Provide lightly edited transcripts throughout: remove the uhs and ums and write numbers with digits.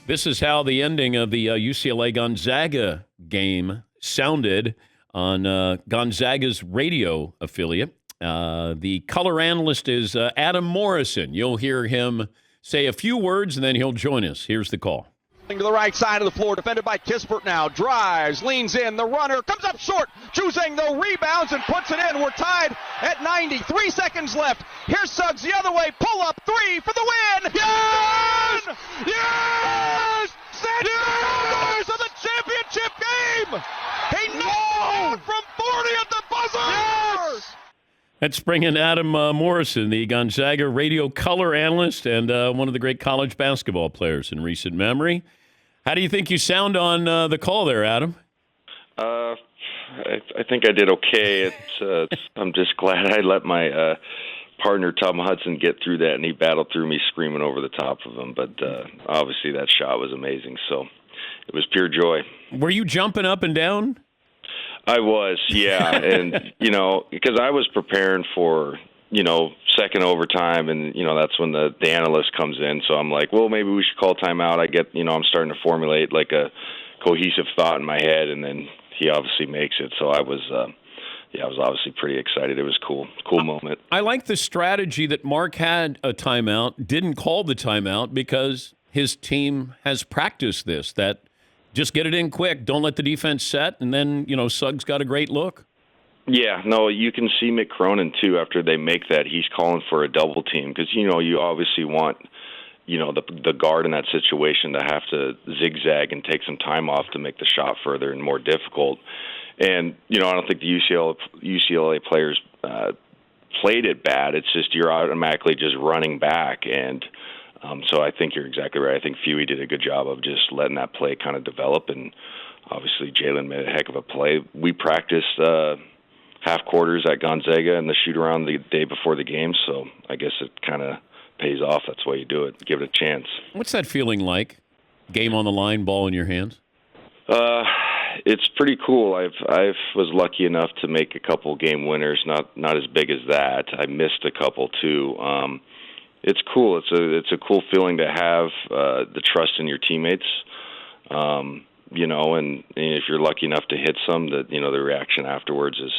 This is how the ending of the UCLA Gonzaga game sounded on Gonzaga's radio affiliate. The color analyst is Adam Morrison. You'll hear him say a few words, and then he'll join us. Here's the call. To the right side of the floor, defended by Kispert now. Drives, leans in, the runner comes up short, choosing the rebounds and puts it in. We're tied at 90. 3 seconds left. Here's Suggs the other way. Pull up three for the win. Yes! Yes! $6 of the championship game. He knocked it from 40 at the buzzer. Yes! Let's bring in Adam Morrison, the Gonzaga radio color analyst and one of the great college basketball players in recent memory. How do you think you sound on the call there, Adam? I think I did okay. I'm just glad I let my partner, Tom Hudson, get through that, and he battled through me screaming over the top of him. But obviously that shot was amazing, so it was pure joy. Were you jumping up and down? I was, yeah. And, because I was preparing for, second overtime, and, that's when the analyst comes in. So I'm like, well, maybe we should call timeout. I get, I'm starting to formulate like a cohesive thought in my head, and then he obviously makes it. So I was obviously pretty excited. It was cool moment. I like the strategy that Mark had a timeout, didn't call the timeout because his team has practiced this, that just get it in quick, don't let the defense set, and then, Suggs got a great look. Yeah, no, you can see Mick Cronin, too, after they make that. He's calling for a double team because, you obviously want, the guard in that situation to have to zigzag and take some time off to make the shot further and more difficult. And, I don't think the UCLA players played it bad. It's just you're automatically just running back. And so I think you're exactly right. I think Fewy did a good job of just letting that play kind of develop. And obviously Jalen made a heck of a play. We practiced half quarters at Gonzaga and the shoot around the day before the game. So I guess it kind of pays off. That's why you do it. Give it a chance. What's that feeling like? Game on the line, ball in your hands? It's pretty cool. I was lucky enough to make a couple game winners, not as big as that. I missed a couple too. It's cool. It's a cool feeling to have the trust in your teammates. And if you're lucky enough to hit some, the reaction afterwards is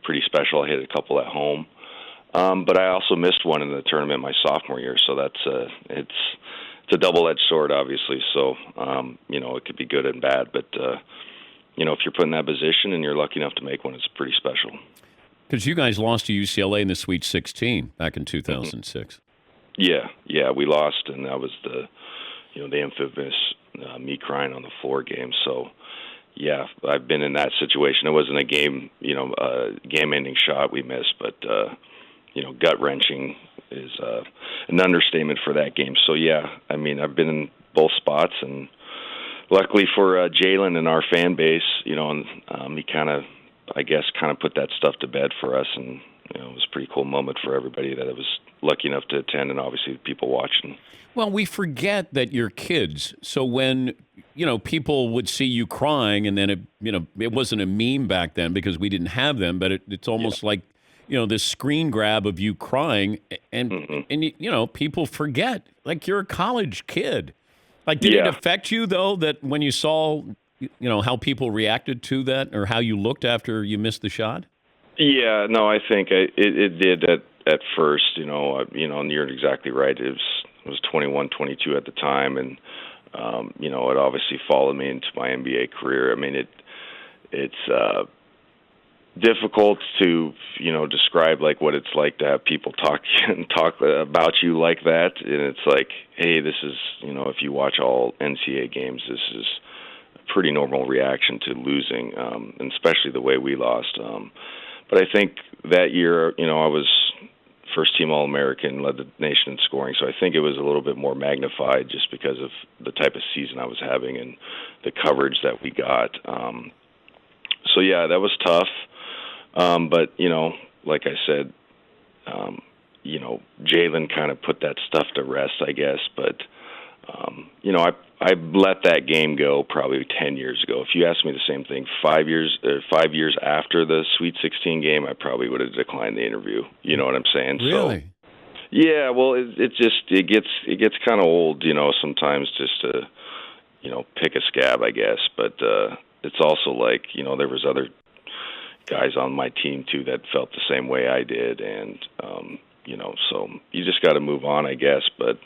pretty special. I hit a couple at home, but I also missed one in the tournament my sophomore year. So that's it's a double-edged sword, obviously. So it could be good and bad, but if you're put in that position and you're lucky enough to make one, it's pretty special. Because you guys lost to UCLA in the Sweet 16 back in 2006. Yeah, we lost, and that was the infamous me crying on the floor game. So, yeah, I've been in that situation. It wasn't a game, game-ending shot we missed, but gut-wrenching is an understatement for that game. So, yeah, I mean, I've been in both spots, and luckily for Jalen and our fan base, he kind of put that stuff to bed for us, and it was a pretty cool moment for everybody that I was lucky enough to attend, and obviously the people watching. Well, we forget that you're kids. So when, people would see you crying, and then it wasn't a meme back then because we didn't have them, but it's almost like, this screen grab of you crying, and people forget, like, you're a college kid. Like, did it affect you, though, that when you saw, how people reacted to that or how you looked after you missed the shot? Yeah, no, I think it did at first, and you're exactly right. It was 21, 22 at the time, and, it obviously followed me into my NBA career. I mean, it's difficult to, describe, like, what it's like to have people talk about you like that, and it's like, hey, this is, if you watch all NCAA games, this is a pretty normal reaction to losing, and especially the way we lost. But I think that year, I was first-team All-American, led the nation in scoring, so I think it was a little bit more magnified just because of the type of season I was having and the coverage that we got. So, yeah, that was tough. But, like I said, Jalen kind of put that stuff to rest, I guess. But, I let that game go probably 10 years ago. If you asked me the same thing 5 years after the Sweet 16 game, I probably would have declined the interview. You know what I'm saying? Really? So, yeah. Well, it gets kind of old, sometimes just to, pick a scab, I guess. But it's also like, there was other guys on my team too that felt the same way I did, and so you just got to move on, I guess. But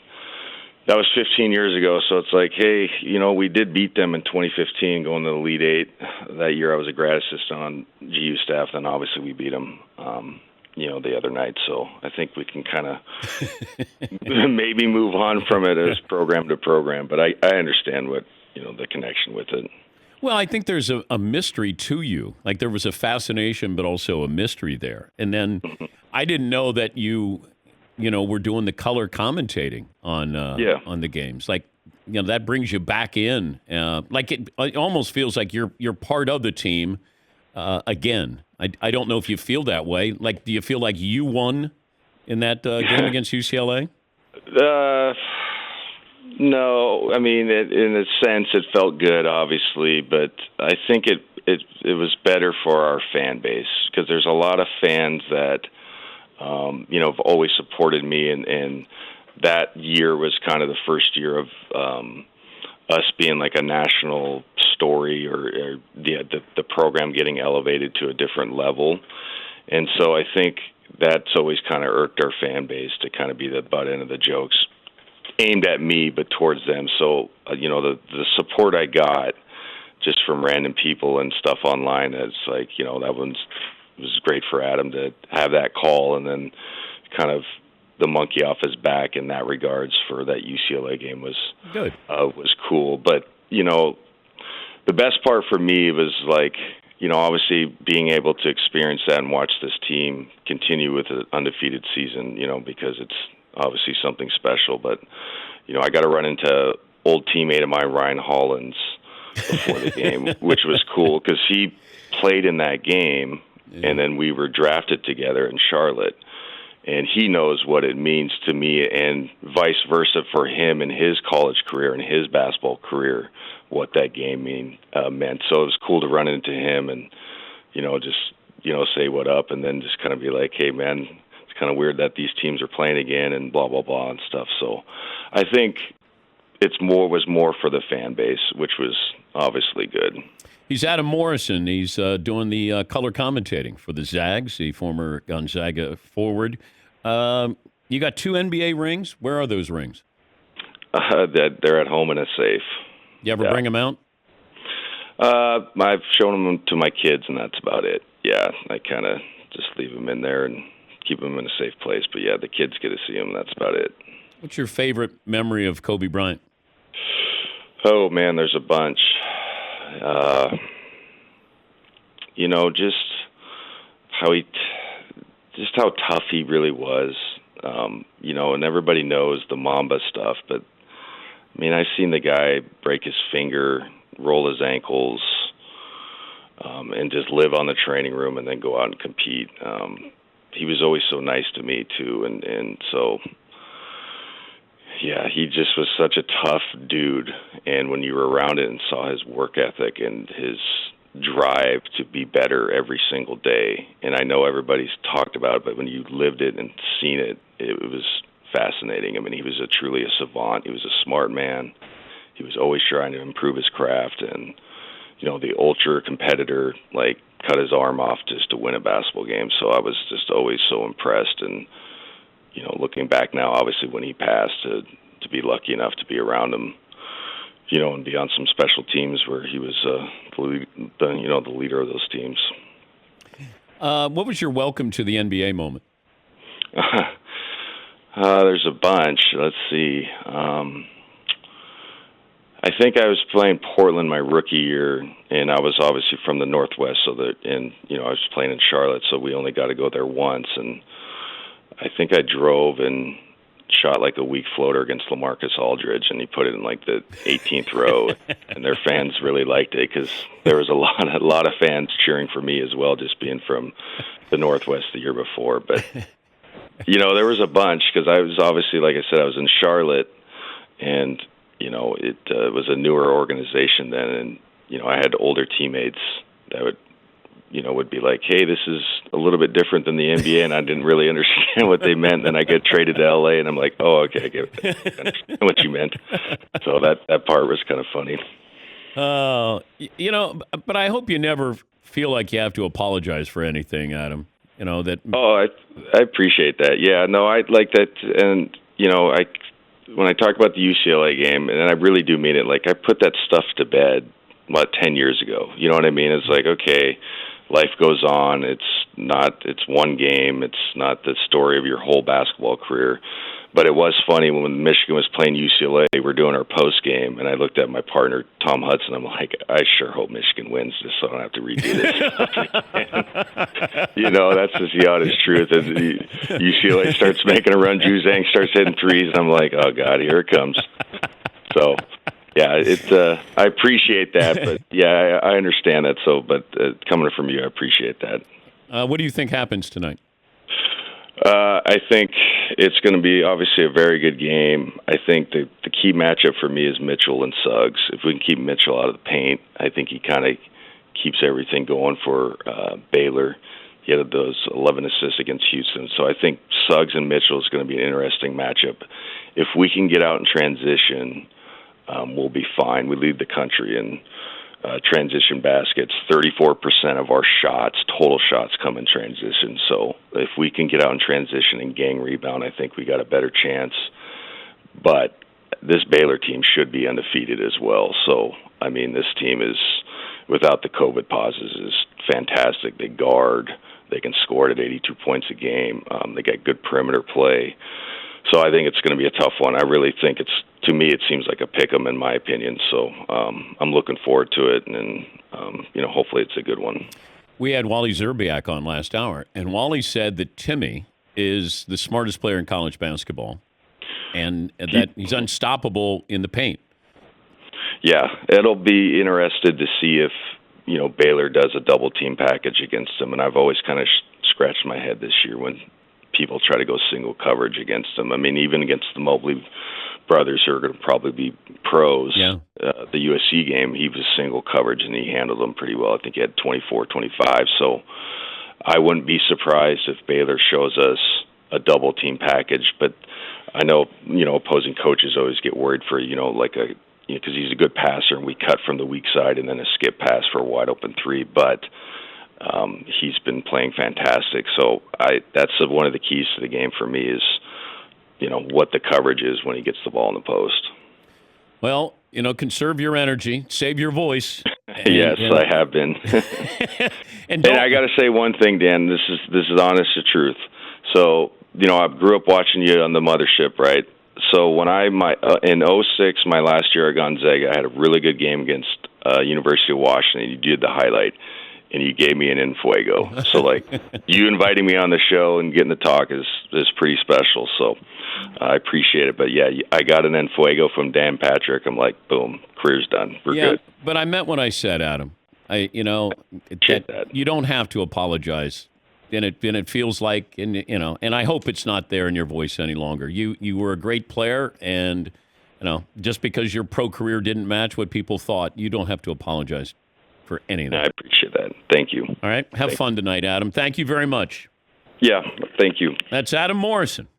that was 15 years ago, so it's like, hey, we did beat them in 2015, going to the Elite Eight. That year I was a grad assistant on GU staff, then obviously we beat them, the other night. So I think we can kind of maybe move on from it as program to program, but I understand what, the connection with it. Well, I think there's a mystery to you. Like there was a fascination, but also a mystery there. And then I didn't know that you were doing the color commentating on the games. Like, that brings you back in. Like it almost feels like you're part of the team again. I don't know if you feel that way. Like, do you feel like you won in that game against UCLA? No, I mean, in a sense, it felt good, obviously, but I think it was better for our fan base, because there's a lot of fans that, have always supported me, and that year was kind of the first year of us being like a national story, or the program getting elevated to a different level, and so I think that's always kind of irked our fan base to kind of be the butt end of the jokes, aimed at me, but towards them. So, the support I got just from random people and stuff online, it's like, that was great for Adam to have that call, and then kind of the monkey off his back in that regards for that UCLA game was good. Was cool. But, the best part for me was like, obviously being able to experience that and watch this team continue with an undefeated season, because it's obviously something special. But, I got to run into old teammate of mine, Ryan Hollins, before the game, which was cool because he played in that game, and then we were drafted together in Charlotte. And he knows what it means to me, and vice versa for him in his college career and his basketball career, what that game meant. So it was cool to run into him and, just, say what up, and then just kind of be like, hey, man, it's kind of weird that these teams are playing again and blah, blah, blah and stuff. So I think was more for the fan base, which was obviously good. He's Adam Morrison. He's doing the color commentating for the Zags, the former Gonzaga forward. You got 2 NBA rings. Where are those rings? They're at home in a safe. You ever bring them out? I've shown them to my kids, and that's about it. Yeah, I kind of just leave them in there and keep them in a safe place. But, yeah, the kids get to see them. That's about it. What's your favorite memory of Kobe Bryant? Oh, man, there's a bunch. Just how tough he really was, and everybody knows the Mamba stuff, but I mean, I've seen the guy break his finger, roll his ankles, and just live on the training room and then go out and compete. He was always so nice to me too, and so, yeah, he just was such a tough dude. And when you were around it and saw his work ethic and his drive to be better every single day, and I know everybody's talked about it, but when you lived it and seen it, it was fascinating. I mean, he was truly a savant. He was a smart man. He was always trying to improve his craft, and the ultra competitor, like, cut his arm off just to win a basketball game. So I was just always so impressed. And looking back now, obviously when he passed, to be lucky enough to be around him, and be on some special teams where he was the leader of those teams. What was your welcome to the NBA moment? There's a bunch. Let's see. I think I was playing Portland my rookie year, and I was obviously from the Northwest, I was playing in Charlotte, so we only got to go there once, and I think I drove and shot like a weak floater against LaMarcus Aldridge, and he put it in like the 18th row, and their fans really liked it because there was a lot of fans cheering for me as well, just being from the Northwest the year before. But there was a bunch because I was obviously, like I said, I was in Charlotte, and it was a newer organization then, and I had older teammates that would be like, hey, this is a little bit different than the NBA, and I didn't really understand what they meant. Then I get traded to LA, and I'm like, oh, okay, I understand what you meant. So that part was kind of funny. But I hope you never feel like you have to apologize for anything, Adam. Oh, I appreciate that. Yeah, no, I like that, and when I talk about the UCLA game, and I really do mean it, like I put that stuff to bed about 10 years ago. You know what I mean? It's like, okay, life goes on. It's one game. It's not the story of your whole basketball career. But it was funny when Michigan was playing UCLA, we're doing our post game, and I looked at my partner, Tom Hudson. I'm like, I sure hope Michigan wins this so I don't have to redo this. That's just the honest truth. UCLA starts making a run, Juzang starts hitting threes, and I'm like, oh, God, here it comes. So, yeah, I appreciate that, but, yeah, I understand that. So, but coming from you, I appreciate that. What do you think happens tonight? I think it's going to be obviously a very good game. I think the key matchup for me is Mitchell and Suggs. If we can keep Mitchell out of the paint, I think he kind of keeps everything going for Baylor. He had those 11 assists against Houston. So I think Suggs and Mitchell is going to be an interesting matchup. If we can get out in transition, we'll be fine. We lead the country in transition baskets. 34% of our total shots, come in transition. So if we can get out in transition and gang rebound, I think we got a better chance. But this Baylor team should be undefeated as well. So, I mean, this team is, without the COVID pauses, is fantastic. They guard. They can score at 82 points a game. They got good perimeter play. So I think it's going to be a tough one. I really think to me, it seems like a pick-em in my opinion. So I'm looking forward to it, and hopefully it's a good one. We had Wally Zerbiak on last hour, and Wally said that Timmy is the smartest player in college basketball, and that he's unstoppable in the paint. Yeah, it'll be interested to see if Baylor does a double team package against him, and I've always kind of scratched my head this year when people try to go single coverage against him. I mean, even against the Mobley brothers, who are going to probably be pros, the USC game, he was single coverage, and he handled them pretty well. I think he had 24, 25. So I wouldn't be surprised if Baylor shows us a double-team package. But I know, opposing coaches always get worried for, because he's a good passer, and we cut from the weak side and then a skip pass for a wide-open three. But he's been playing fantastic. So that's one of the keys to the game for me is, what the coverage is when he gets the ball in the post. Well, conserve your energy, save your voice. Yes, I have been. and I got to say one thing, Dan. This is honest to truth. So, I grew up watching you on the mothership, right? So when in 2006, my last year at Gonzaga, I had a really good game against University of Washington. You did the highlight, and you gave me an Enfuego. So, you inviting me on the show and getting to talk is pretty special. So I appreciate it. But, yeah, I got an Enfuego from Dan Patrick. I'm like, boom, career's done. We're good. But I meant what I said, Adam. That you don't have to apologize. And it feels like, and I hope it's not there in your voice any longer. You were a great player, and, just because your pro career didn't match what people thought, you don't have to apologize for anything. I appreciate that. Thank you. All right. Have fun tonight, Adam. Thank you very much. Yeah, thank you. That's Adam Morrison.